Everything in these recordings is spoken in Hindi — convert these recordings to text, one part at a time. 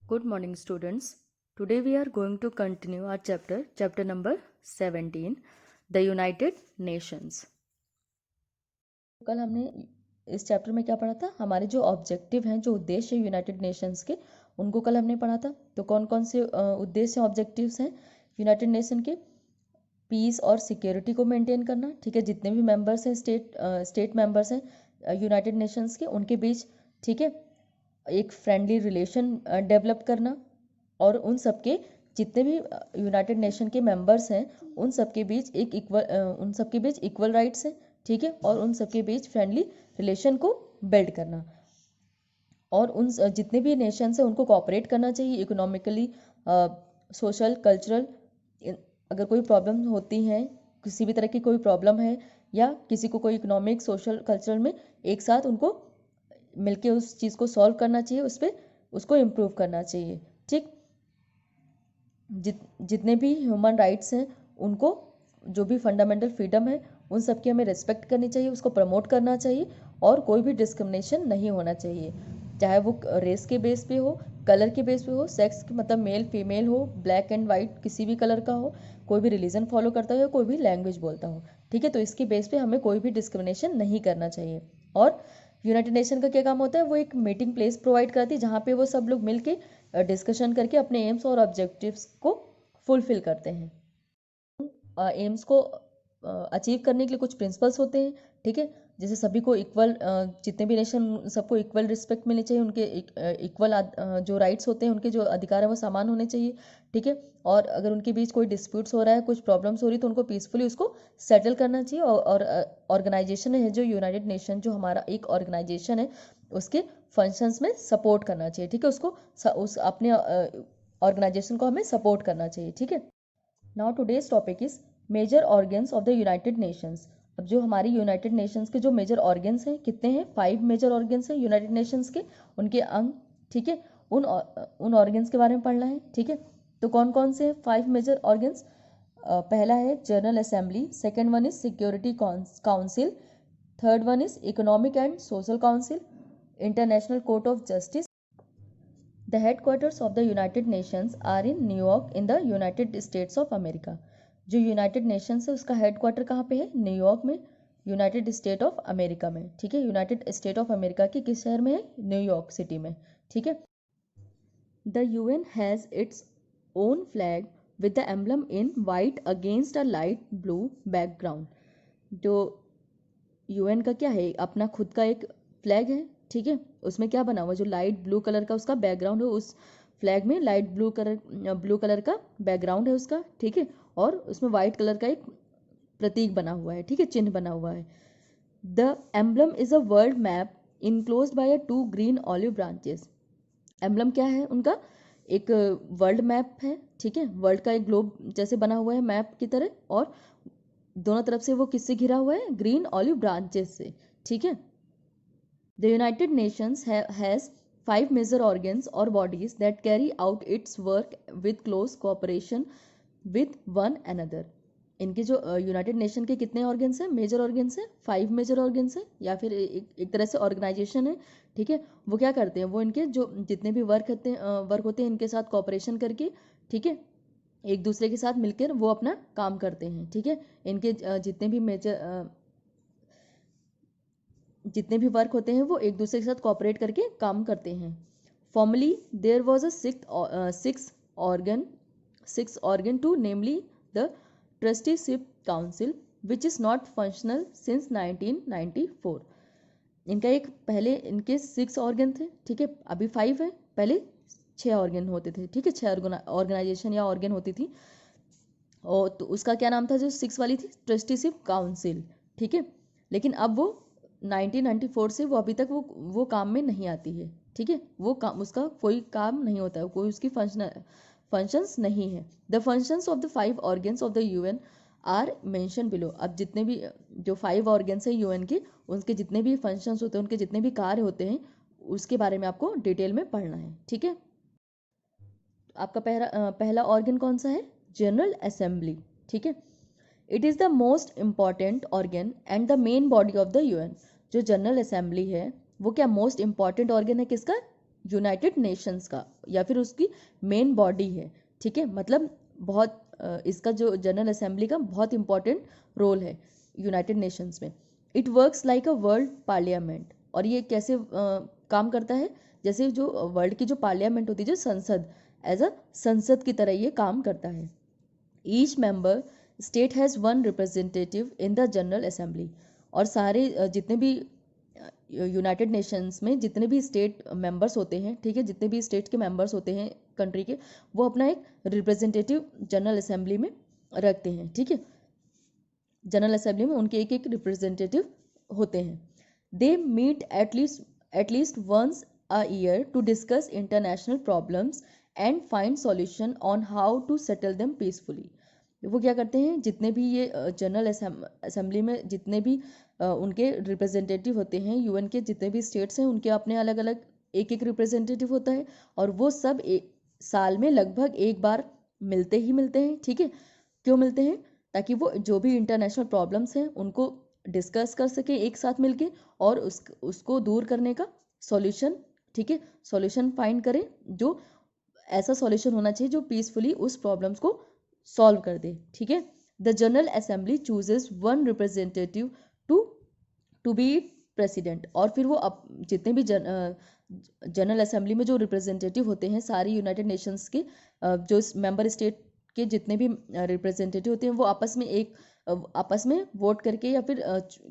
Good morning, students. Today we are going to continue our chapter number 17, The United Nations. कल हमने इस चैप्टर में क्या पढ़ा था? हमारे जो ऑब्जेक्टिव हैं, जो उद्देश्य है यूनाइटेड नेशंस के, उनको कल हमने पढ़ा था। तो कौन कौन से उद्देश्य ऑब्जेक्टिव्स हैं यूनाइटेड नेशन के? पीस और सिक्योरिटी को मेंटेन करना, ठीक है। जितने भी मेंबर्स हैं, स्टेट मेंबर्स हैं यूनाइटेड नेशंस के, उनके बीच, ठीक है, एक फ्रेंडली रिलेशन डेवलप करना, और उन सबके जितने भी यूनाइटेड नेशन के मेंबर्स हैं उन सबके बीच इक्वल राइट्स हैं, ठीक है, और उन सबके बीच फ्रेंडली रिलेशन को बिल्ड करना, और उन जितने भी नेशंस हैं उनको कोऑपरेट करना चाहिए इकोनॉमिकली, सोशल, कल्चरल। अगर कोई प्रॉब्लम होती है, किसी भी तरह की कोई प्रॉब्लम है, या किसी को कोई इकोनॉमिक, सोशल, कल्चरल में, एक साथ उनको मिलके उस चीज़ को सॉल्व करना चाहिए, उस पर उसको इम्प्रूव करना चाहिए, ठीक। जितने भी ह्यूमन राइट्स हैं उनको, जो भी फंडामेंटल फ्रीडम है, उन सब की हमें रिस्पेक्ट करनी चाहिए, उसको प्रमोट करना चाहिए, और कोई भी डिस्क्रिमिनेशन नहीं होना चाहिए, चाहे वो रेस के बेस पे हो, कलर के बेस पे हो, सेक्स मतलब मेल फीमेल हो, ब्लैक एंड वाइट किसी भी कलर का हो, कोई भी रिलीजन फॉलो करता हो, कोई भी लैंग्वेज बोलता हो, ठीक है। तो इसके बेस पे हमें कोई भी डिस्क्रिमिनेशन नहीं करना चाहिए। और यूनाइटेड नेशन का क्या काम होता है? वो एक मीटिंग प्लेस प्रोवाइड करती है जहाँ पे वो सब लोग मिलके डिस्कशन करके अपने एम्स और ऑब्जेक्टिव्स को फुलफिल करते हैं। एम्स को अचीव करने के लिए कुछ प्रिंसिपल्स होते हैं, ठीक है। जैसे सभी को इक्वल, जितने भी नेशन, सबको इक्वल रिस्पेक्ट मिलनी चाहिए, उनके इक्वल जो राइट्स होते हैं, उनके जो अधिकार है वो समान होने चाहिए, ठीक है। और अगर उनके बीच कोई डिस्प्यूट्स हो रहा है, कुछ प्रॉब्लम्स हो रही है, तो उनको पीसफुली उसको सेटल करना चाहिए। और ऑर्गेनाइजेशन है जो यूनाइटेड नेशन, जो हमारा एक ऑर्गेनाइजेशन है, उसके फंक्शंस में सपोर्ट करना चाहिए, ठीक है। उस अपने ऑर्गेनाइजेशन को हमें सपोर्ट करना चाहिए, ठीक है। Now today's topic is major organs of the United Nations. अब जो हमारी यूनाइटेड नेशंस के जो मेजर ऑर्गन्स हैं, कितने हैं? 5 मेजर ऑर्गन्स हैं यूनाइटेड नेशंस के, उनके अंग, ठीक है। उन ऑर्गन्स के बारे में पढ़ना है, ठीक है। तो कौन कौन से 5 मेजर ऑर्गन्स? पहला है General Assembly, second one is Security Council, third one is Economic and Social Council, International Court of Justice. The headquarters of the United Nations are in New York in the United States of America. जो यूनाइटेड नेशंस है उसका हेडक्वार्टर कहाँ पे है? न्यूयॉर्क में, यूनाइटेड स्टेट ऑफ अमेरिका में, ठीक है। यूनाइटेड स्टेट ऑफ अमेरिका के किस शहर में है? न्यूयॉर्क सिटी में, ठीक है। The UN has its own flag with the emblem in white against a light blue background. जो यूएन का क्या है? अपना खुद का एक फ्लैग है, ठीक है। उसमें क्या बना हुआ? जो लाइट ब्लू कलर का उसका बैकग्राउंड है, उस फ्लैग में लाइट ब्लू कलर का बैकग्राउंड है उसका, ठीक है। और उसमें वाइट कलर का एक प्रतीक बना हुआ है, ठीक है, चिन्ह बना हुआ है। The emblem is a world map enclosed bye 2 green olive branches. Emblem क्या है उनका? एक वर्ल्ड मैप है, ठीक है। वर्ल्ड का एक ग्लोब जैसे बना हुआ है मैप की तरह, और दोनों तरफ से वो किससे घिरा हुआ है? ग्रीन ऑलिव ब्रांचेस से, ठीक है। The United Nations has 5 major organs or bodies that carry out its work with close cooperation with one another. इनके जो यूनाइटेड नेशन के कितने ऑर्गन्स हैं? मेजर ऑर्गन्स हैं, 5 मेजर ऑर्गन्स हैं, या फिर एक तरह से ऑर्गेनाइजेशन है, ठीक है। वो क्या करते हैं? वो इनके जो जितने भी वर्क होते हैं इनके साथ कॉपरेशन करके, ठीक है, एक दूसरे के साथ मिलकर वो अपना काम करते हैं, ठीक है। इनके जितने भी वर्क होते हैं वो एक दूसरे के साथ कॉपरेट करके काम करते हैं। Formerly there was a six organ too, namely the Trusteeship Council which is not functional since 1994। इनका एक पहले इनके 6 ऑर्गन थे, ठीक है, अभी 5 है, पहले 6 ऑर्गन होते थे, ठीक है, 6 ऑर्गेनाइजेशन या ऑर्गन होती थी। और तो उसका क्या नाम था जो 6 वाली थी? ट्रस्टीशिप काउंसिल, ठीक है। लेकिन अब वो 1994 से वो अभी तक वो काम में नहीं आती है, ठीक है। वो काम, उसका कोई काम नहीं होता है, कोई उसकी फंक्शंस नहीं है। The functions of the 5 organs of the UN are mention below. अब जितने भी जो 5 ऑर्गन्स है यूएन के, उनके जितने भी फंक्शंस होते हैं, उनके जितने भी कार्य होते हैं, उसके बारे में आपको डिटेल में पढ़ना है, ठीक है। आपका पहला ऑर्गन कौन सा है? जनरल असेंबली, ठीक है। It is the most important organ and the main body of the UN. जो जनरल असेंबली है वो क्या मोस्ट इम्पॉर्टेंट ऑर्गन है? किसका? यूनाइटेड नेशंस का या फिर उसकी मेन बॉडी है, ठीक है। मतलब बहुत इसका जो जनरल असेंबली का बहुत इंपॉर्टेंट रोल है यूनाइटेड नेशंस में। It works like a world parliament, और ये कैसे काम करता है, जैसे जो वर्ल्ड की जो पार्लियामेंट होती है, जो संसद, एज अ संसद की तरह ये काम करता है। Each member state has one representative in the General assembly, और सारे जितने भी यूनाइटेड नेशंस में जितने भी स्टेट मेंबर्स होते हैं, ठीक है, जितने भी स्टेट के मेंबर्स होते हैं कंट्री के, वो अपना एक रिप्रेजेंटेटिव जनरल असेंबली में रखते हैं, ठीक है। जनरल असेंबली में उनके एक एक रिप्रेजेंटेटिव होते हैं। They meet at least once a year to discuss international problems and find solution on how to settle them peacefully. वो क्या करते हैं, जितने भी ये जनरल असेंबली में जितने भी उनके रिप्रेजेंटेटिव होते हैं, यूएन के जितने भी स्टेट्स हैं, उनके अपने अलग अलग एक एक रिप्रेजेंटेटिव होता है, और वो सब साल में लगभग एक बार मिलते हैं, ठीक है। क्यों मिलते हैं, ताकि वो जो भी इंटरनेशनल प्रॉब्लम्स हैं उनको डिस्कस कर सके एक साथ मिलके, और उसको दूर करने का सॉल्यूशन, ठीक है, सॉल्यूशन फाइंड करें, जो ऐसा सॉल्यूशन होना चाहिए जो पीसफुली उस प्रॉब्लम्स को सॉल्व कर दे, ठीक है। The General Assembly chooses one representative to be president, और फिर वो जितने भी जनरल असेंबली में जो रिप्रेजेंटेटिव होते हैं सारी यूनाइटेड नेशंस के, जो मेंबर स्टेट के जितने भी रिप्रेजेंटेटिव होते हैं, वो आपस में वोट करके या फिर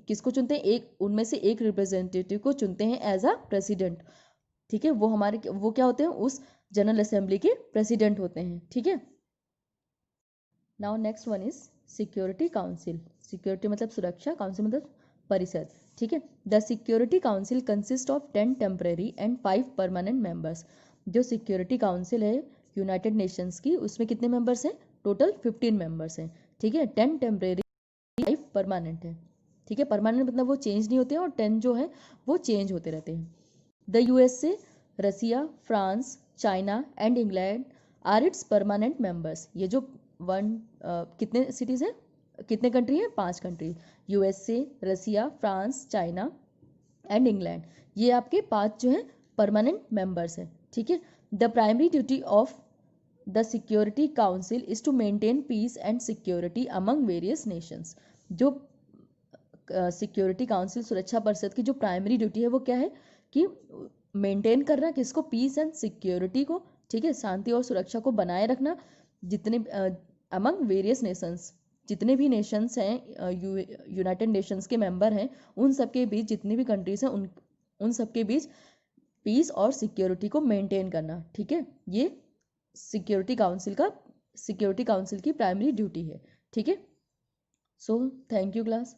किसको चुनते हैं, एक उनमें से एक रिप्रेजेंटेटिव को चुनते हैं एज अ प्रेसिडेंट, ठीक है। वो क्या होते हैं, उस जनरल असेंबली के प्रेसिडेंट होते हैं, ठीक है। Now next one is Security council. Security मतलब सुरक्षा, काउंसिल मतलब परिषद, ठीक है। The Security council consist of 10 temporary and 5 permanent members. जो सिक्योरिटी काउंसिल है यूनाइटेड नेशंस की, उसमें कितने मेंबर्स हैं, टोटल 15 मेंबर्स हैं, ठीक है। 10 टेम्परेरी, 5 परमानेंट है, ठीक है। परमानेंट मतलब वो चेंज नहीं होते हैं, और 10 जो है वो चेंज होते रहते हैं। The USA, Russia, France, China and England are its permanent members. ये जो कितने सिटीज़ हैं, कितने कंट्री हैं, 5 country, USA, Russia, France, China and England, ये आपके 5 जो हैं परमानेंट मेंबर्स हैं, ठीक है। The primary duty of the Security Council is to maintain peace and security among various nations. जो सिक्योरिटी काउंसिल, सुरक्षा परिषद की जो प्राइमरी ड्यूटी है वो क्या है, कि मेंटेन करना किसको, पीस एंड सिक्योरिटी को, ठीक है, शांति और सुरक्षा को बनाए रखना, जितने अमंग वेरियस नेशंस, जितने भी नेशंस हैं यूनाइटेड नेशंस के मेंबर हैं, उन सबके बीच जितनी भी कंट्रीज हैं उन सबके बीच पीस और सिक्योरिटी को मेंटेन करना, ठीक है। ये सिक्योरिटी काउंसिल की प्राइमरी ड्यूटी है, ठीक है। So thank you class.